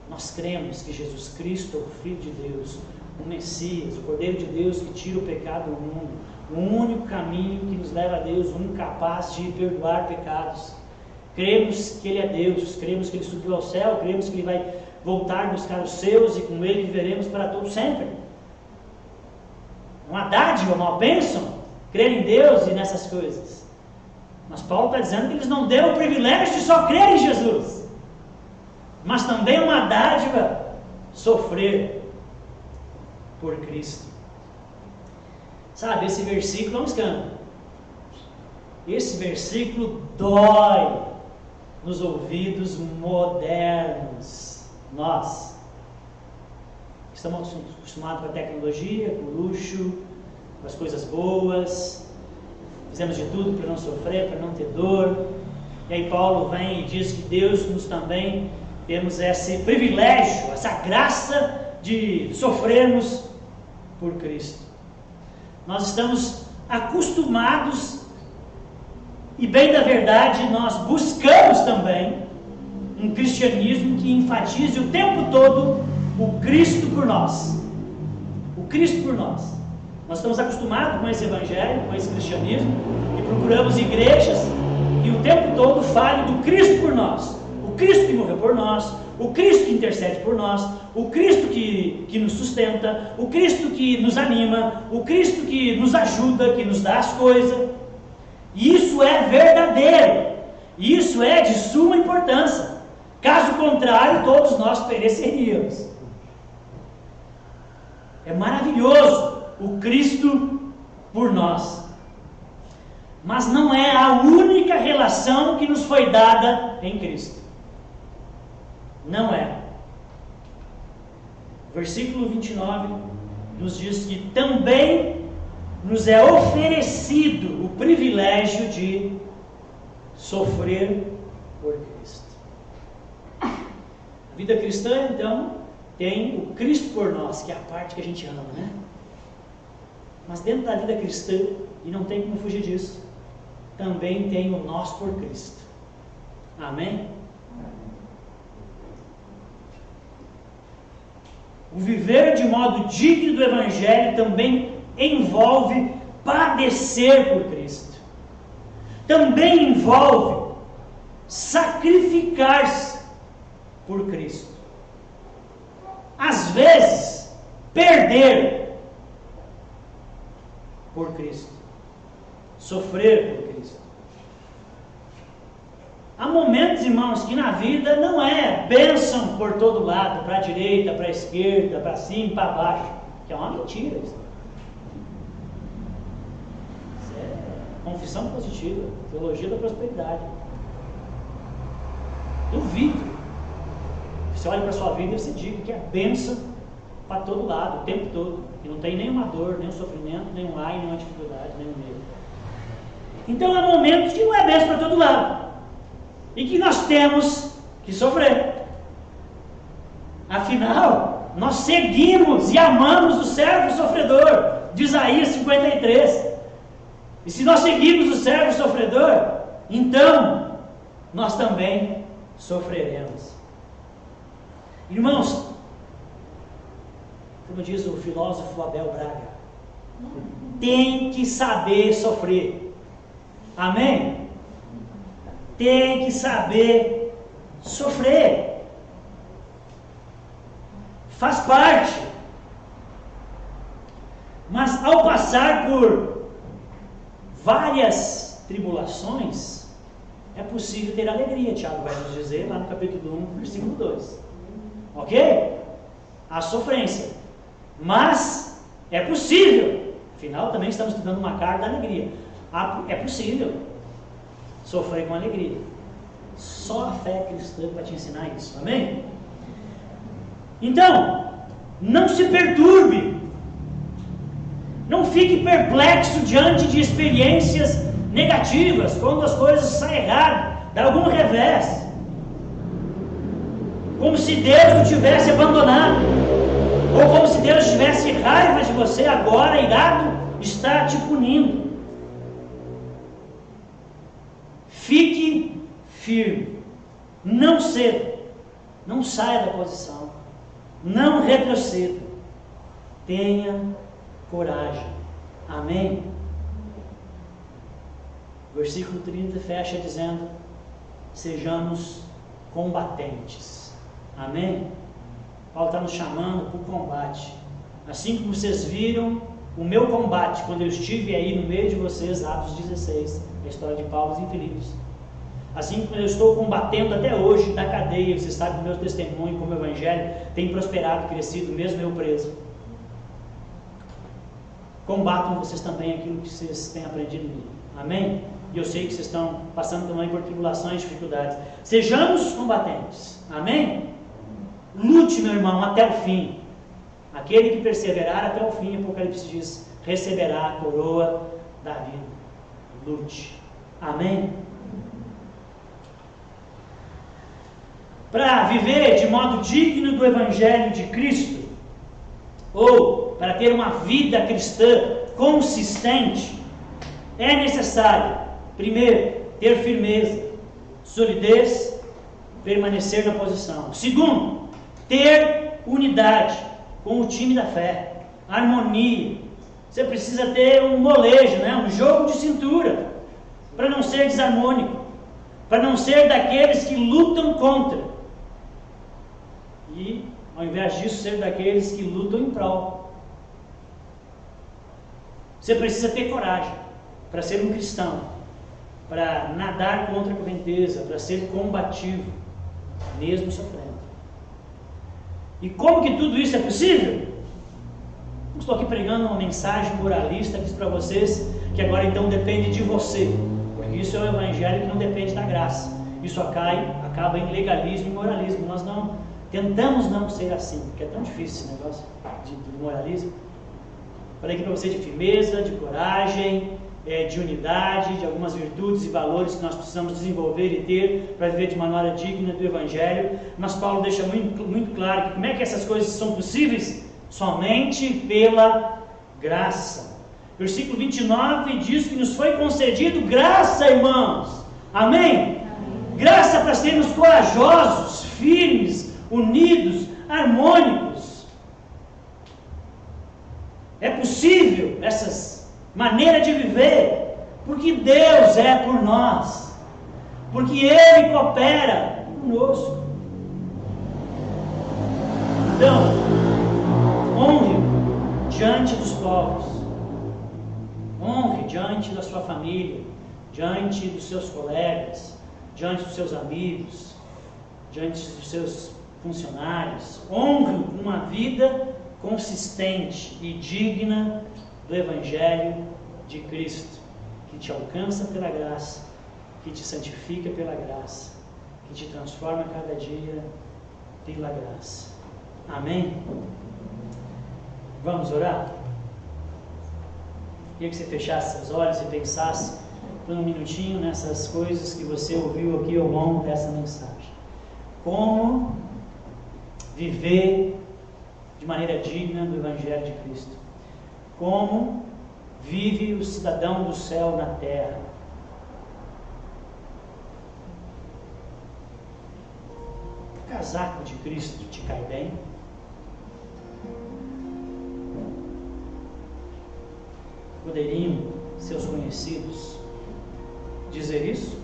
Nós cremos que Jesus Cristo é o Filho de Deus, o Messias, o Cordeiro de Deus que tira o pecado do mundo, o único caminho que nos leva a Deus, o único capaz de perdoar pecados. Cremos que Ele é Deus, cremos que Ele subiu ao céu, cremos que Ele vai voltar buscar os seus e com Ele viveremos para todo sempre. Uma dádiva, uma bênção, crer em Deus e nessas coisas. Mas Paulo está dizendo que eles não deram o privilégio de só crer em Jesus, mas também uma dádiva, sofrer por Cristo. Sabe, esse versículo é um escândalo. Esse versículo dói nos ouvidos modernos. Nós estamos acostumados com a tecnologia, com o luxo, com as coisas boas, fizemos de tudo para não sofrer, para não ter dor. E aí Paulo vem e diz que Deus nos também temos esse privilégio, essa graça de sofrermos por Cristo. Nós estamos acostumados e, bem da verdade, nós buscamos também um cristianismo que enfatize o tempo todo o Cristo por nós. O Cristo por nós. Nós estamos acostumados com esse evangelho, com esse cristianismo, e procuramos igrejas que o tempo todo falem do Cristo por nós. O Cristo que morreu por nós, o Cristo que intercede por nós, o Cristo que nos sustenta, o Cristo que nos anima, o Cristo que nos ajuda, que nos dá as coisas. E isso é verdadeiro. Isso é de suma importância. Caso contrário, todos nós pereceríamos. É maravilhoso o Cristo por nós. Mas não é a única relação que nos foi dada em Cristo. Não é. Versículo 29 nos diz que também nos é oferecido o privilégio de sofrer por Cristo. A vida cristã, então, tem o Cristo por nós, que é a parte que a gente ama, né? Mas dentro da vida cristã, e não tem como fugir disso, também tem o nós por Cristo. Amém? O viver de modo digno do Evangelho também envolve padecer por Cristo. Também envolve sacrificar-se por Cristo. Às vezes, perder por Cristo. Sofrer por Cristo. Há momentos, irmãos, que na vida não é bênção por todo lado, para a direita, para a esquerda, para cima, para baixo, que é uma mentira isso. Isso é confissão positiva, teologia da prosperidade. Duvido. Você olha para a sua vida e você diga que é bênção para todo lado, o tempo todo, que não tem nenhuma dor, nenhum sofrimento, nenhum ai, nenhuma dificuldade, nenhum medo. Então há momentos que não é bênção para todo lado. E que nós temos que sofrer. Afinal, nós seguimos e amamos o servo sofredor, de Isaías 53. E se nós seguimos o servo sofredor, então nós também sofreremos. Irmãos, como diz o filósofo Abel Braga, tem que saber sofrer. Amém? Tem que saber sofrer. Faz parte. Mas ao passar por várias tribulações, é possível ter alegria. Tiago vai nos dizer lá no capítulo 1, versículo 2. Ok? Há sofrência. Mas é possível. Afinal, também estamos estudando uma carta da alegria. É possível sofrer com alegria. Só a fé cristã vai te ensinar isso. Amém? Então, não se perturbe. Não fique perplexo diante de experiências negativas, quando as coisas saem errado, dá algum revés. Como se Deus o tivesse abandonado. Ou como se Deus tivesse raiva de você agora, irado, está te punindo. Fique firme, não ceda, não saia da posição, não retroceda, tenha coragem. Amém? Versículo 30 fecha dizendo: sejamos combatentes. Amém? Paulo está nos chamando para o combate. Assim como vocês viram o meu combate quando eu estive aí no meio de vocês, Atos 16, a história de Paulo em Filipos. Assim como eu estou combatendo até hoje na cadeia, vocês sabem que o meu testemunho como evangelho tem prosperado, crescido, mesmo eu preso. Combatam vocês também aquilo que vocês têm aprendido em mim. Amém? E eu sei que vocês estão passando também por tribulações, dificuldades. Sejamos combatentes. Amém? Lute, meu irmão, até o fim. Aquele que perseverar até o fim, Apocalipse diz, receberá a coroa da vida. Lute. Amém? Para viver de modo digno do Evangelho de Cristo, ou para ter uma vida cristã consistente, é necessário, primeiro, ter firmeza, solidez, permanecer na posição. Segundo, ter unidade com o time da fé, harmonia. Você precisa ter um molejo, né? Um jogo de cintura, para não ser desarmônico, para não ser daqueles que lutam contra, e ao invés disso ser daqueles que lutam em prol. Você precisa ter coragem para ser um cristão, para nadar contra a correnteza, para ser combativo, mesmo sofrendo. E como que tudo isso é possível? Não estou aqui pregando uma mensagem moralista, diz para vocês que agora então depende de você, porque isso é um evangelho que não depende da graça. Isso acaba em legalismo e moralismo. Nós não tentamos não ser assim, porque é tão difícil esse negócio de moralismo. Falei aqui para você de firmeza, de coragem, de unidade, de algumas virtudes e valores que nós precisamos desenvolver e ter para viver de maneira digna do Evangelho. Mas Paulo deixa muito claro que como é que essas coisas são possíveis? Somente pela graça. Versículo 29 diz que nos foi concedido graça, irmãos. Amém? Graça para sermos corajosos, firmes, unidos, harmônicos. É possível essas maneiras de viver, porque Deus é por nós, porque Ele coopera conosco. Então, honre diante dos povos, honre diante da sua família, diante dos seus colegas, diante dos seus amigos, diante dos seus funcionários. Honre uma vida consistente e digna do Evangelho de Cristo, que te alcança pela graça, que te santifica pela graça, que te transforma cada dia pela graça. Amém? Vamos orar? Queria que você fechasse seus olhos e pensasse por um minutinho nessas coisas que você ouviu aqui ao longo dessa mensagem. Como viver de maneira digna do Evangelho de Cristo? Como vive o cidadão do céu na terra? O casaco de Cristo te cai bem? Poderiam seus conhecidos dizer isso?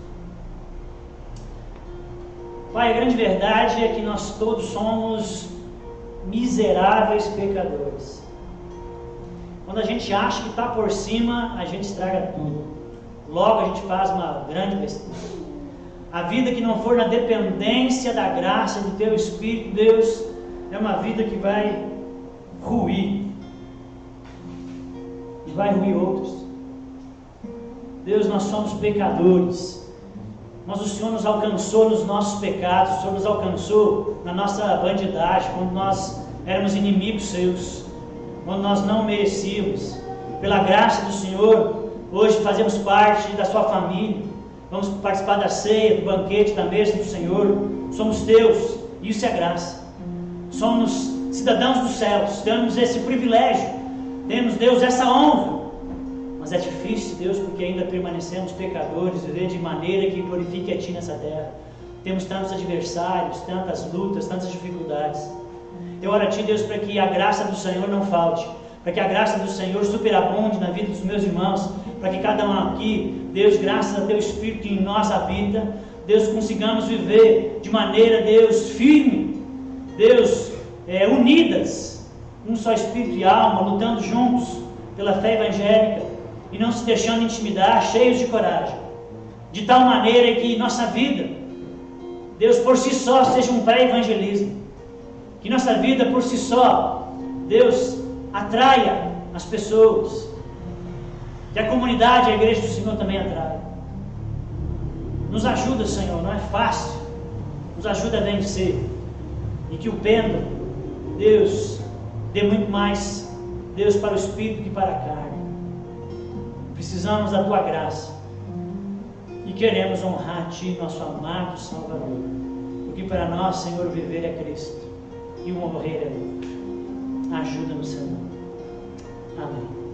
Pai, a grande verdade é que nós todos somos miseráveis pecadores. Quando a gente acha que está por cima, a gente estraga tudo. Logo a gente faz uma grande besteira. A vida que não for na dependência da graça do Teu Espírito, Deus, é uma vida que vai ruir. E vai ruir outros. Deus, nós somos pecadores. Mas o Senhor nos alcançou nos nossos pecados. O Senhor nos alcançou na nossa bandidagem, quando nós éramos inimigos Seus, quando nós não merecíamos. Pela graça do Senhor, hoje fazemos parte da Sua família. Vamos participar da ceia, do banquete, da mesa do Senhor. Somos Teus. Isso é graça. Somos cidadãos dos céus. Temos esse privilégio. Temos, Deus, essa honra. Mas é difícil, Deus, porque ainda permanecemos pecadores, viver de maneira que glorifique a Ti nessa terra. Temos tantos adversários, tantas lutas, tantas dificuldades. Eu oro a Ti, Deus, para que a graça do Senhor não falte, para que a graça do Senhor superabunde na vida dos meus irmãos, para que cada um aqui, Deus, graças a Teu Espírito que em nós habita, Deus, consigamos viver de maneira, Deus, firme, Deus, unidas, um só espírito e alma, lutando juntos pela fé evangélica, e não se deixando intimidar, cheios de coragem, de tal maneira que nossa vida, Deus, por si só, seja um pré-evangelismo, que nossa vida por si só, Deus, atraia as pessoas, que a comunidade, a igreja do Senhor também atraia. Nos ajuda, Senhor, não é fácil, nos ajuda a vencer, e que o pêndulo, Deus, dê muito mais, Deus, para o Espírito que para a carne. Precisamos da Tua graça e queremos honrar a Ti, nosso amado Salvador, porque para nós, Senhor, viver é Cristo e o morrer é lucro. Ajuda-nos, Senhor. Amém.